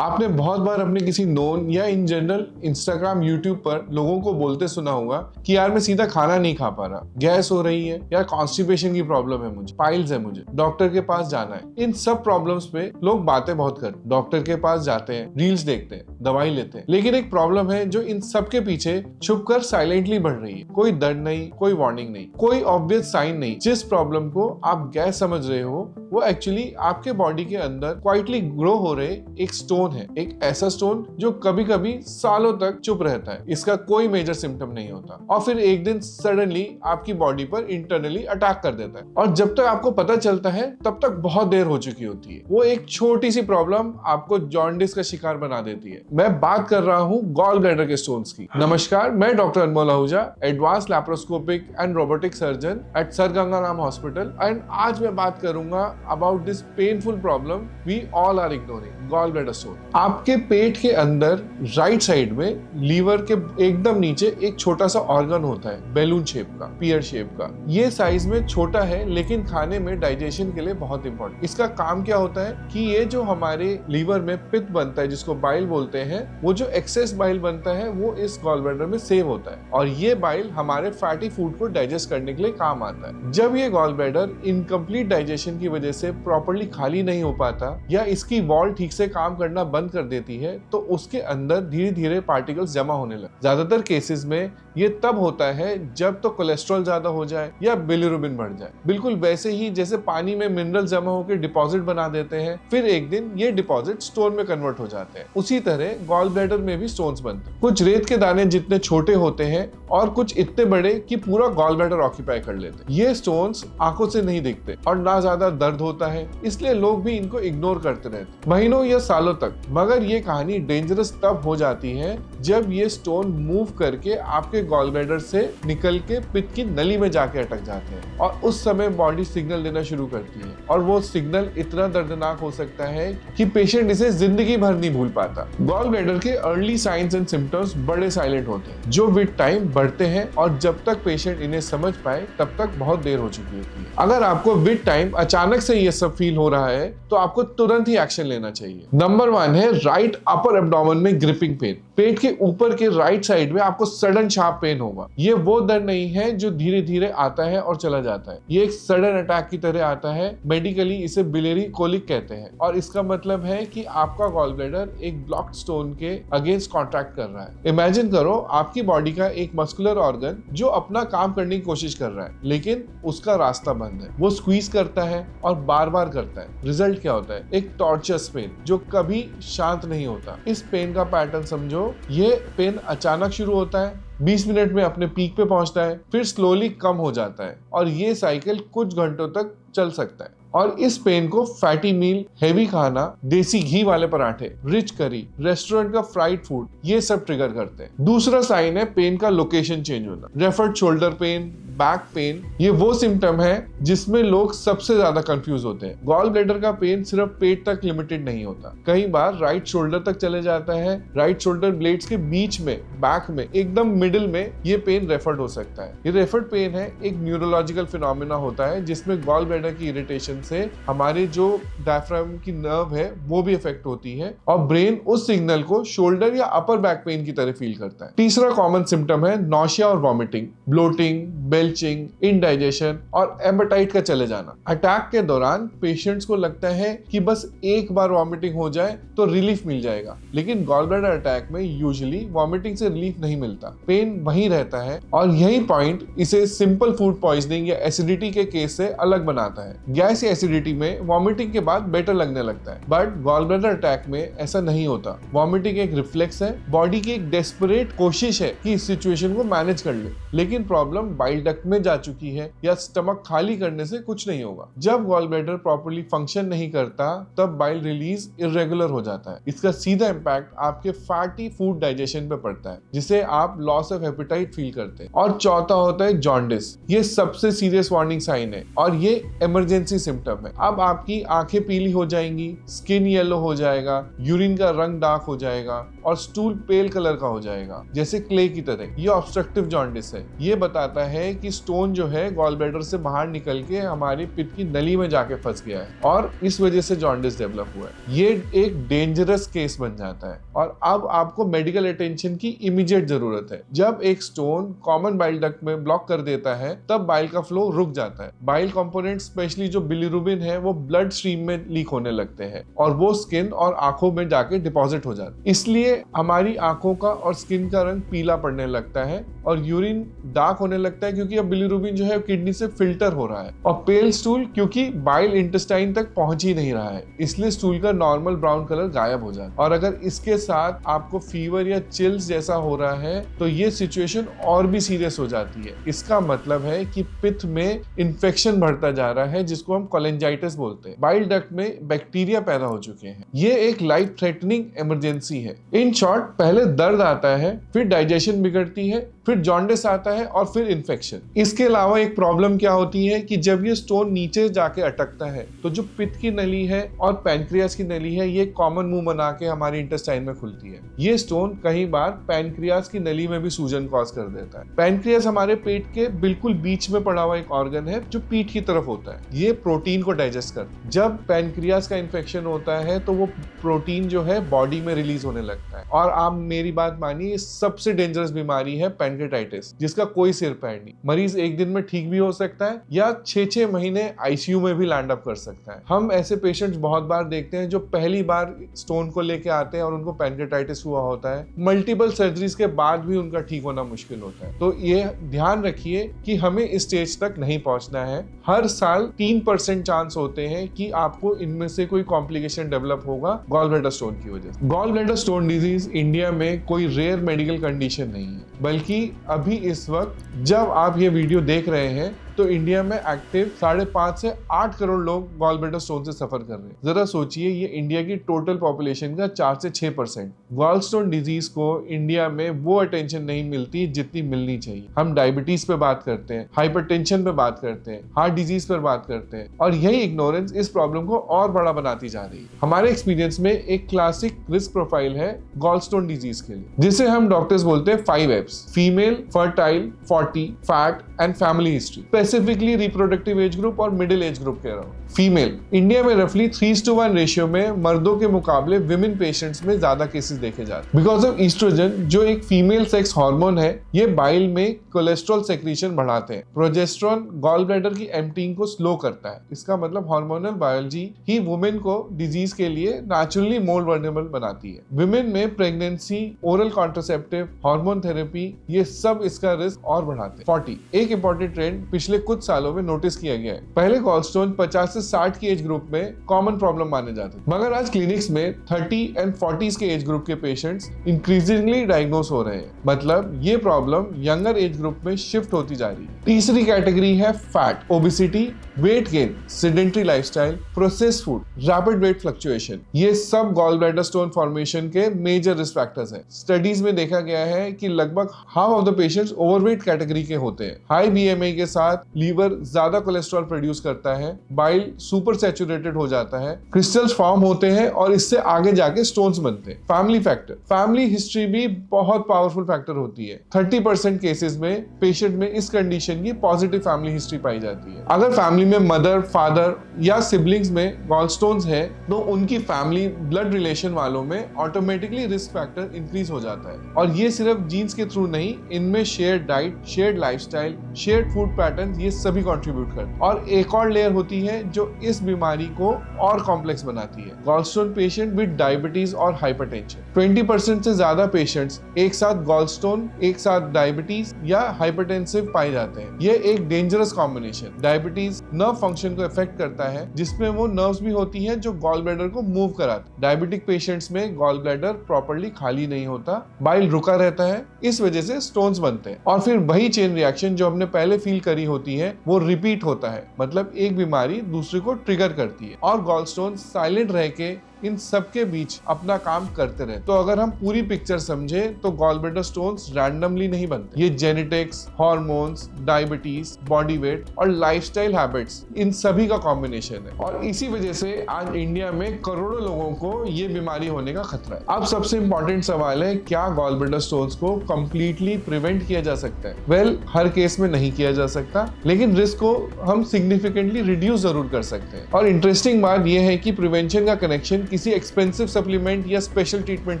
आपने बहुत बार अपने किसी नोन या इन जनरल इंस्टाग्राम यूट्यूब पर लोगों को बोलते सुना होगा कि यार मैं सीधा खाना नहीं खा पा रहा, गैस हो रही है, यार कॉन्स्टिपेशन की प्रॉब्लम है, मुझे पाइल्स है, मुझे डॉक्टर के पास जाना है। इन सब प्रॉब्लम्स पे लोग बातें बहुत करते, डॉक्टर के पास जाते हैं, रील्स देखते हैं, दवाई लेते हैं। लेकिन एक प्रॉब्लम है जो इन सब के पीछे छुपकर साइलेंटली बढ़ रही है। कोई दर्द नहीं, कोई वार्निंग नहीं, कोई ऑब्वियस साइन नहीं। जिस प्रॉब्लम को आप गैस समझ रहे हो वो एक्चुअली आपके बॉडी के अंदर क्वाइटली ग्रो हो रहे एक स्टोन है। एक ऐसा स्टोन जो कभी कभी सालों तक चुप रहता है, इसका कोई मेजर सिम्टम नहीं होता और फिर एक दिन सडनली आपकी बॉडी पर इंटरनली अटैक कर देता है। और जब तक आपको पता चलता है तब तक बहुत देर हो चुकी होती है। वो एक छोटी सी प्रॉब्लम आपको जॉन्डिस का शिकार बना देती है। मैं बात कर रहा हूँ गॉल ब्लैडर के स्टोन्स की। नमस्कार, मैं doctor Anmol Ahuja, advance laparoscopic and robotic surgeon at sir Ganga Ram hospital, and आज मैं बात करूंगा about this painful problem we all are ignoring, gall bladder stone. आपके पेट के अंदर राइट साइड में लीवर के एकदम नीचे एक छोटा सा ऑर्गन होता है, बैलून शेप का, पियर शेप का। ये साइज में छोटा है लेकिन खाने में डाइजेशन के लिए बहुत इंपॉर्टेंट। इसका काम क्या होता है कि ये जो हमारे लीवर में पित्त बनता है जिसको बाइल बोलते हैं, वो जो एक्सेस बाइल बनता है वो इस गॉल ब्लैडर में सेव होता है और ये बाइल हमारे फैटी फूड को डाइजेस्ट करने के लिए काम आता है। जब ये गॉल ब्लैडर इनकम्प्लीट डाइजेशन की वजह से प्रॉपर्ली खाली नहीं हो पाता या इसकी वॉल ठीक से काम करना बंद कर देती है तो उसके अंदर धीरे धीरे पार्टिकल्स जमा होने लगते। ज्यादातर केसेस में ये तब होता है जब तो कोलेस्ट्रॉल ज्यादा हो जाए या बिलिरुबिन बढ़ जाए। बिल्कुल वैसे ही जैसे पानी में मिनरल जमा होकर डिपॉजिट बना देते हैं, फिर एक दिन ये डिपॉजिट स्टोन में कन्वर्ट हो जाते हैं। उसी तरह गॉल ब्लैडर में भी स्टोन्स बनते हैं। कुछ रेत के दाने जितने छोटे होते हैं और कुछ इतने बड़े कि पूरा गॉल ब्लैडर ऑक्यूपाई कर लेते हैं। ये स्टोन्स आंखों से नहीं दिखते और ना ज्यादा दर्द होता है, इसलिए लोग भी इनको इग्नोर करते रहते महीनों या सालों तक। मगर ये कहानी डेंजरस तब हो जाती है जब ये स्टोन मूव करके आपके गॉल ब्लैडर से निकल के पित्त की नली में जाके अटक जाते हैं और उस समय बॉडी सिग्नल देना शुरू करती है और वो सिग्नल इतना दर्दनाक हो सकता है कि पेशेंट इसे जिंदगी भर नहीं भूल पाता। गॉल ब्लैडर के अर्ली साइंस एंड सिम्टम्स बड़े साइलेंट होते हैं जो विद टाइम बढ़ते हैं और जब तक पेशेंट इन्हें समझ पाए तब तक बहुत देर हो चुकी होती है। अगर आपको विद टाइम अचानक से ये सब फील हो रहा है तो आपको तुरंत ही एक्शन लेना चाहिए। नंबर 1 है राइट अपर एब्डोमेन में ग्रिपिंग पेन। पेट के ऊपर के राइट साइड में आपको सडन शार्प पेन होगा। ये वो दर्द नहीं है जो धीरे धीरे आता है और चला जाता है, ये एक सडन अटैक की तरह आता है। मेडिकली इसे बिलियरी कोलिक कहते हैं और इसका मतलब है कि आपका गॉल ब्लैडर एक ब्लॉक्ड स्टोन के अगेंस्ट कॉन्ट्रैक्ट कर रहा है। इमेजिन करो आपकी बॉडी का एक मस्कुलर ऑर्गन जो अपना काम करने की कोशिश कर रहा है लेकिन उसका रास्ता बंद है। वो स्क्वीज करता है और बार बार करता है। रिजल्ट क्या होता है? एक टॉर्चरस पेन जो कभी शांत नहीं होता। इस पेन का पैटर्न समझो, ये पेन अचानक शुरू होता है, 20 मिनट में अपने पीक पे पहुंचता है, फिर स्लोली कम हो जाता है और ये साइकिल कुछ घंटों तक चल सकता है। और इस पेन को फैटी मील, हैवी खाना, देसी घी वाले पराठे, रिच करी, रेस्टोरेंट का फ्राइड फूड, ये सब ट्रिगर करते हैं। दूसरा साइन है पेन का लोकेशन चेंज होना। Referred shoulder pain, back pain, ये वो सिम्टम है जिसमें लोग सबसे ज्यादा कंफ्यूज होते हैं। गॉल ब्लैडर का पेन सिर्फ पेट तक लिमिटेड नहीं होता, कई बार राइट शोल्डर तक चले जाता है। राइट शोल्डर ब्लेड्स के बीच में, बैक में, एकदम मिडिल में ये पेन रेफर्ड हो सकता है। ये रेफर्ड पेन है एक न्यूरोलॉजिकल फिनोमेना होता है जिसमें गॉल ब्लैडर की इरिटेशन से हमारे जो डायफ्राम की नर्व है वो भी इफेक्ट होती है और ब्रेन उस सिग्नल को शोल्डर या अपर बैक पेन की तरह फील करता है। तीसरा कॉमन सिम्टम है नॉशिया और वॉमिटिंग, ब्लोटिंग, बेल्चिंग, इंडाइजेशन और एपेटाइट का चले जाना। अटैक के दौरान पेशेंट्स को लगता है कि बस एक बार वॉमिटिंग हो जाए तो रिलीफ मिल जाएगा, लेकिन गॉल ब्लैडर अटैक में यूजुअली वॉमिटिंग से रिलीफ नहीं मिलता, पेन वहीं रहता है और यही पॉइंट इसे सिंपल फूड पॉइजनिंग या एसिडिटी के केस से अलग बनाता है। गैस या एसिडिटी में वॉमिटिंग के बाद बेटर लगने लगता है, बट गॉल ब्लैडर अटैक में ऐसा नहीं होता। वॉमिटिंग एक रिफ्लेक्स है, बॉडी की एक डेस्परेट कोशिश है कि इस सिचुएशन को मैनेज कर ले, लेकिन प्रॉब्लम बाइल डक्ट में जा चुकी है या स्टमक खाली करने से कुछ नहीं होगा। जब गॉल ब्लैडर प्रॉपर्ली फंक्शन नहीं करता तब बाइल रिलीज इरेगुलर हो जाता है। इसका सीधा इम्पैक्ट आपके फैटी फूड डाइजेशन पे पड़ता है जिसे आप लॉस ऑफ एपेटाइट फील करते हैं। और चौथा होता है जॉन्डिस। ये सबसे सीरियस वार्निंग साइन है और ये इमरजेंसी सिम्टम है। अब आपकी आंखें पीली हो जाएंगी, स्किन येलो हो जाएगा, यूरिन का रंग डार्क हो जाएगा और स्टूल पेल कलर का हो जाएगा जैसे क्ले की तरह। ये ऑब्स्ट्रक्टिव जॉन्डिस है। ये बताता है कि स्टोन जो है गॉल ब्लैडर से बाहर निकल के हमारी पित्त की नली में जाके फंस गया है और इस वजह से जॉन्डिस डेवलप हुआ है। ये एक डेंजरस केस बन जाता है और अब आपको मेडिकल अटेंशन की इमीडिएट जरूरत है। जब एक स्टोन कॉमन बाइल डक्ट में ब्लॉक कर देता है तब बाइल का फ्लो रुक जाता है। बाइल कंपोनेंट स्पेशली जो बिलिरुबिन है वो ब्लड स्ट्रीम में लीक होने लगते हैं और वो स्किन और आंखों में जाके डिपॉजिट हो जाते हैं। इसलिए हमारी आंखों का और स्किन का रंग पीला पड़ने लगता है और यूरिन डार्क होने लगता है क्योंकि अब बिलिरुबिन जो है किडनी से फिल्टर हो रहा है। और पेल स्टूल, क्योंकि बाइल इंटेस्टाइन तक पहुंच ही नहीं रहा है इसलिए स्टूल का नॉर्मल ब्राउन कलर गायब हो जाता है। और अगर इसके साथ आपको फीवर या चिल्स जैसा हो रहा है तो ये सिचुएशन और भी सीरियस हो जाती है। इसका मतलब है कि पित्त में इन्फेक्शन बढ़ता जा रहा है जिसको हम कोलेंजाइटिस बोलते हैं। बाइल डक्ट में बैक्टीरिया पैदा हो चुके हैं। ये एक लाइफ थ्रेटनिंग इमरजेंसी है। इन शॉर्ट, पहले दर्द आता है, फिर डाइजेशन बिगड़ती है, फिर जॉन्डिस आता है और फिर इन्फेक्शन। इसके अलावा एक प्रॉब्लम क्या होती है कि जब ये स्टोन नीचे जाके अटकता है तो जो पित्त की नली है और पैनक्रियास की नली है ये कॉमन मुंह बना के हमारी इंटेस्टाइन में खुलती है। ये स्टोन कई बार पैनक्रियास की नली में भी सूजन कॉज कर देता है। पैनक्रियास हमारे पेट के बिल्कुल बीच में पड़ा हुआ एक ऑर्गन है जो पीठ की तरफ होता है। ये प्रोटीन को डाइजेस्ट करता है। जब पैनक्रियास का इन्फेक्शन होता है तो वो प्रोटीन जो है बॉडी में रिलीज होने लगता है। और आप मेरी बात मानिए, सबसे डेंजरस बीमारी है पैनक्रेटाइटिस, जिसका कोई सिर पैर नहीं। मरीज एक दिन में ठीक भी हो सकता है या 6-6 महीने आईसीयू में भी लैंड अप कर सकता है। हम ऐसे पेशेंट्स बहुत बार देखते हैं जो पहली बार स्टोन को लेके आते हैं और उनको पैनक्रेटाइटिस हुआ होता है। मल्टीपल सर्जरीज के बाद भी उनका ठीक होना मुश्किल होता है। तो ये ध्यान रखिए कि हमें इस स्टेज तक नहीं पहुंचना है। हर साल 3% चांस होते हैं कि आपको इनमें से कोई कॉम्प्लिकेशन डेवलप होगा गॉल ब्लैडर स्टोन की वजह से। Gall bladder stone disease India में कोई रेयर मेडिकल कंडीशन नहीं है, बल्कि अभी इस वक्त जब आप ये वीडियो देख रहे हैं तो इंडिया में एक्टिव 5.5 से 8 करोड़ लोग गॉल ब्लैडर स्टोन से सफर कर रहे हैं। जरा सोचिए, ये इंडिया की टोटल पॉपुलेशन का 4 से 6%। गॉल स्टोन डिजीज को इंडिया में वो अटेंशन नहीं मिलती जितनी मिलनी चाहिए। हम डायबिटीज पे बात करते हैं, हाइपरटेंशन पे बात करते हैं, हार्ट डिजीज पर बात करते हैं और यही इग्नोरेंस इस प्रॉब्लम को और बड़ा बनाती जा रही है। हमारे एक्सपीरियंस में एक क्लासिक रिस्क प्रोफाइल है गॉल स्टोन डिजीज के लिए, जिसे हम डॉक्टर्स बोलते हैं 5 Fs: female, fertile, 40, fat and family history. Specifically reproductive age group और मिडिल एज ग्रुप कह रहा हूँ। फीमेल, इंडिया में रफली 3:1 रेशियो में मर्दों के मुकाबले विमेन पेशेंट्स में ज्यादा केसेस देखे जाते हैं। बिकॉज ऑफ ईस्ट्रोजन, जो एक फीमेल सेक्स हार्मोन है, ये बाइल में कोलेस्ट्रॉल सेक्रीशन बढ़ाते हैं। प्रोजेस्टेरोन गॉल ब्लैडर की एम्प्टीइंग को स्लो करता है। इसका मतलब हार्मोनल बायोलॉजी ही वुमेन को डिजीज के लिए नेचुरली मोर वल्नरेबल बनाती है। विमेन में pregnancy, oral contraceptive, hormone therapy, ये सब इसका रिस्क और बढ़ाते हैं। 40, एक इंपॉर्टेंट ट्रेंड पिछले कुछ सालों में नोटिस किया गया है। पहले गॉल स्टोन 50 से 60 की एज ग्रुप में कॉमन प्रॉब्लम माने जाते थे, मगर आज क्लिनिक्स में 30 एंड 40s के एज ग्रुप के पेशेंट्स इंक्रीजिंगली डायग्नोस हो रहे हैं। मतलब ये प्रॉब्लम यंगर एज ग्रुप में शिफ्ट होती जा रही है। तीसरी कैटेगरी है fat, obesity, weight gain, sedentary lifestyle, processed food, rapid wait fluctuation. ये सब गॉल ब्लैडर स्टोन फॉर्मेशन के मेजर रिस्क फैक्टर्स हैं। स्टडीज में देखा गया है कि लगभग half of the patients overweight category के होते हैं। हाई बीएमआई के साथ लीवर ज्यादा कोलेस्ट्रॉल प्रोड्यूस करता है, बाइल सुपर सैचुरेटेड हो जाता है, क्रिस्टल्स फॉर्म होते हैं और इससे आगे जाके स्टोन्स बनते हैं। फैमिली फैक्टर, फैमिली हिस्ट्री भी बहुत पावरफुल फैक्टर होती है। 30% केसेस में पेशेंट में इस कंडीशन की पॉजिटिव फैमिली हिस्ट्री पाई जाती है। अगर फैमिली में मदर, फादर या सिबलिंग्स में गॉल स्टोन्स है तो उनकी फैमिली ब्लड रिलेशन वालों में ऑटोमेटिकली रिस्क फैक्टर इंक्रीज हो जाता है। और ये सिर्फ जीन्स के थ्रू नहीं, इनमें shared diet, shared lifestyle, shared food pattern, ये सभी कंट्रीब्यूट करते हैं। और एक और लेयर होती है जो इस बीमारी को और कॉम्प्लेक्स बनाती है, gall stone patient with diabetes और हाइपरटेंशन। 20% से ज्यादा पेशेंट्स एक साथ गॉल स्टोन, एक साथ डायबिटीज या हाइपरटेंसिव पाए जाते हैं। ये एक dangerous combination. Diabetes nerve function को इफेक्ट करता है, जिसमें वो नर्व्स भी होती हैं जो गॉल ब्लैडर को मूव कराती है। डायबिटिक पेशेंट्स में गॉल ब्लैडर प्रॉपर्ली खाली नहीं होता, बाइल रुका रहता है, इस वजह से स्टोन्स बनते हैं। और फिर वही चेन रिएक्शन जो हमने पहले फील करी होती है वो रिपीट होता है। मतलब एक बीमारी दूसरे को ट्रिगर करती है और गॉल स्टोन साइलेंट रह के इन सब के बीच अपना काम करते रहे। तो अगर हम पूरी पिक्चर समझे तो गॉल ब्लैडर स्टोन्स रैंडमली नहीं बनते। ये genetics, hormones, diabetes, body weight और लाइफस्टाइल हैबिट्स, इन सभी का कॉम्बिनेशन है। और इसी वजह से आज इंडिया में करोड़ों लोगों को ये बीमारी होने का खतरा है। अब सबसे इंपॉर्टेंट सवाल है, क्या गॉल ब्लैडर स्टोन्स को कंप्लीटली प्रिवेंट किया जा सकता है? वेल, हर केस में नहीं किया जा सकता, लेकिन रिस्क को हम सिग्निफिकेंटली रिड्यूस जरूर कर सकते हैं। और इंटरेस्टिंग बात यह है कि प्रिवेंशन का कनेक्शन किसी एक्सपेंसिव सप्लीमेंट या स्पेशल ट्रीटमेंट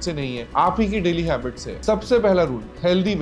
से नहीं है, आप ही की डेली हैबिट से। सबसे पहला रूल, हेल्दी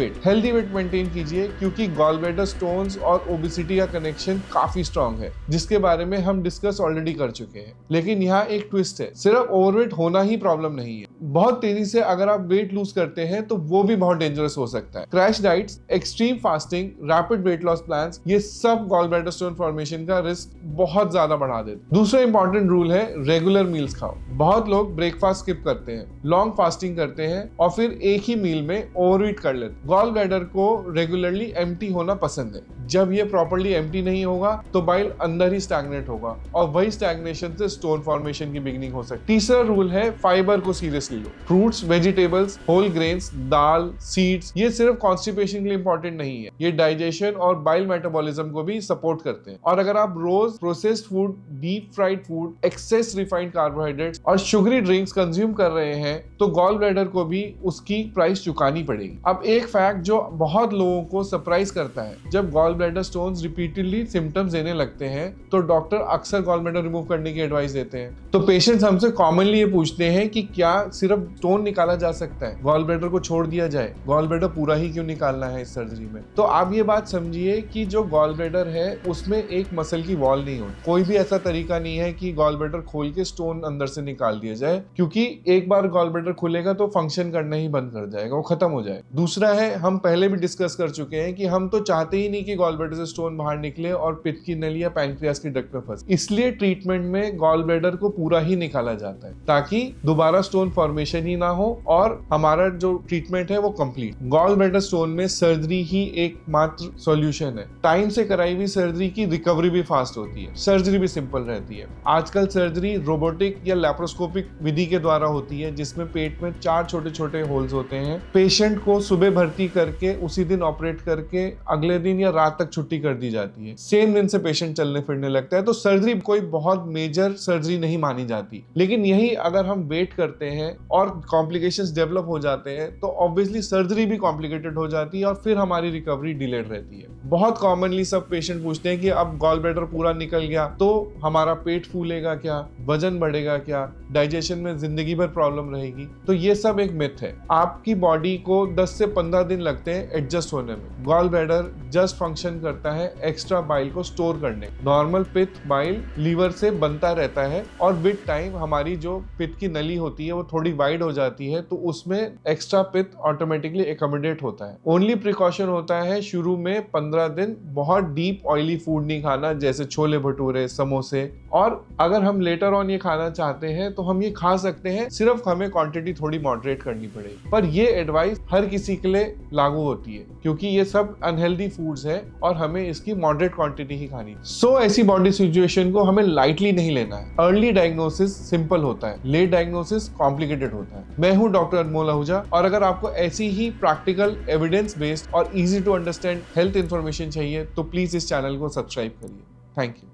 वेट मेंटेन कीजिए, क्योंकि गॉल ब्लैडर स्टोन्स और ओबेसिटी का कनेक्शन काफी स्ट्रॉन्ग है, जिसके बारे में हम डिस्कस ऑलरेडी कर चुके हैं। लेकिन यहाँ एक ट्विस्ट है, सिर्फ ओवरवेट होना ही प्रॉब्लम नहीं है। बहुत तेजी से अगर आप वेट लूज करते हैं तो वो भी बहुत डेंजरस हो सकता है। Crash diets, extreme fasting, rapid weight loss plans, ये सब गॉल ब्लैडर स्टोन फॉर्मेशन का रिस्क बहुत ज्यादा बढ़ा देते। दूसरा इंपॉर्टेंट रूल है, रेगुलर मील्स खाओ। बहुत लोग ब्रेकफास्ट स्किप करते हैं, लॉन्ग फास्टिंग करते हैं और फिर एक ही मील में ओवरईट कर लेते। गॉल ब्लैडर को रेगुलरली एम्प्टी होना पसंद है। जब ये प्रॉपर्ली एम्प्टी नहीं होगा तो बाइल अंदर ही स्टैग्नेट होगा और वही स्टैग्नेशन से स्टोन फॉर्मेशन की बिगिनिंग हो सकती है। तीसरा रूल है, फाइबर को सीरियसली लो। फ्रूट्स, वेजिटेबल्स, होल ग्रेन्स, दाल, सीड्स, ये सिर्फ कॉन्स्टिपेशन के लिए इंपॉर्टेंट नहीं है, ये डाइजेशन और बाइल मेटाबॉलिज्म को भी सपोर्ट करते हैं। और अगर आप रोज processed food, deep fried food, excess refined carbohydrates और शुगरी ड्रिंक्स कंज्यूम कर रहे हैं तो गॉल ब्लैडर को भी उसकी प्राइस चुकानी पड़ेगी। अब एक फैक्ट जो बहुत लोगों को सरप्राइज करता है, जब gall bladder stones repeatedly symptoms देने लगते हैं तो डॉक्टर अक्सर गॉल ब्लैडर रिमूव करने की एडवाइस देते हैं। तो पेशेंट्स हमसे कॉमनली ये पूछते हैं कि क्या सिर्फ स्टोन निकाला जा सकता है, गॉल ब्लैडर को छोड़ दिया जाए, गॉल ब्लैडर पूरा ही क्यों निकालना है इस सर्जरी में? तो आप ये बात समझिए कि जो गॉल ब्लैडर है उसमें एक मसल की वॉल नहीं होती। कोई भी ऐसा तरीका नहीं है कि गॉल ब्लैडर खोल के स्टोन अंदर से निकाल दिया जाए, क्योंकि एक बार गॉल ब्लैडर खुलेगा तो फंक्शन करना ही बंद कर जाएगा, वो खत्म हो जाएगा। दूसरा है, हम पहले भी डिस्कस कर चुके हैं कि हम तो चाहते ही नहीं कि गॉल ब्लैडर से स्टोन बाहर निकले और पित्त की नली या पैंक्रियास की डक्ट में फंसे। इसलिए ट्रीटमेंट में गॉल ब्लैडर को पूरा ही निकाला जाता है ताकि दोबारा स्टोन फॉर्मेशन ही ना हो और हमारा जो ट्रीटमेंट है वो कंप्लीट। गॉल ब्लैडर स्टोन में सर्जरी ही एकमात्र सॉल्यूशन है। टाइम से कराई हुई सर्जरी की रिकवरी भी फास्ट होती है, सर्जरी भी सिंपल रहती है। आजकल सर्जरी रोबोटिक या लैप्रोस्कोपिक विधि के द्वारा होती है, जिसमें पेट में 4 छोटे छोटे होल्स होते हैं। पेशेंट को सुबह भर्ती करके उसी दिन ऑपरेट करके अगले दिन या रात तक छुट्टी कर दी जाती है। सेम दिन से पेशेंट चलने फिरने लगता है। तो सर्जरी कोई बहुत मेजर सर्जरी नहीं मानी जाती। लेकिन यही अगर हम वेट करते हैं और कॉम्प्लिकेशंस डेवलप हो जाते हैं तो ऑब्वियसली सर्जरी भी कॉम्प्लिकेटेड हो जाती है और फिर हमारी रिकवरी डिलेड रहती है। बहुत कॉमनली सब पेशेंट पूछते हैं कि अब गॉल ब्लैडर पूरा निकल गया तो हमारा पेट फूलेगा क्या, वजन बढ़ेगा क्या, डाइजेशन में जिंदगी भर प्रॉब्लम रहेगी? तो ये सब एक मिथ है। आपकी बॉडी को 10 से 15 दिन लगते हैं एडजस्ट होने में। गॉल ब्लैडर जस्ट फंक्शन करता है एक्स्ट्रा बाइल को स्टोर करने। नॉर्मल पित्त बाइल लीवर से बनता रहता है और विद टाइम हमारी जो पित्त की नली होती है वो थोड़ी वाइड हो जाती है, तो उसमें एक्स्ट्रा पित्त ऑटोमेटिकली एकोमोडेट होता है। ओनली प्रिकॉशन होता है शुरू में 15 दिन बहुत डीप ऑयली फूड नहीं खाना, जैसे छोले भटूरे, समोसे। और अगर हम लेटर ऑन ये खाना चाहते हैं तो हम ये खा सकते हैं, सिर्फ हमें क्वांटिटी थोड़ी मॉडरेट करनी पड़ेगी। पर ये एडवाइस हर किसी के लिए लागू होती है क्योंकि ये सब अनहेल्दी फूड्स है और हमें इसकी मॉडरेट क्वांटिटी ही खानी है। सो ऐसी बॉडी सिचुएशन को हमें लाइटली नहीं लेना है। अर्ली डायग्नोसिस सिंपल होता है, लेट डायग्नोसिस कॉम्प्लिकेटेड होता है। मैं हूं डॉक्टर अनमोल आहूजा और अगर आपको ऐसी ही प्रैक्टिकल, एविडेंस बेस्ड और easy to understand health information चाहिए तो प्लीज इस चैनल को सब्सक्राइब करिए। Thank you.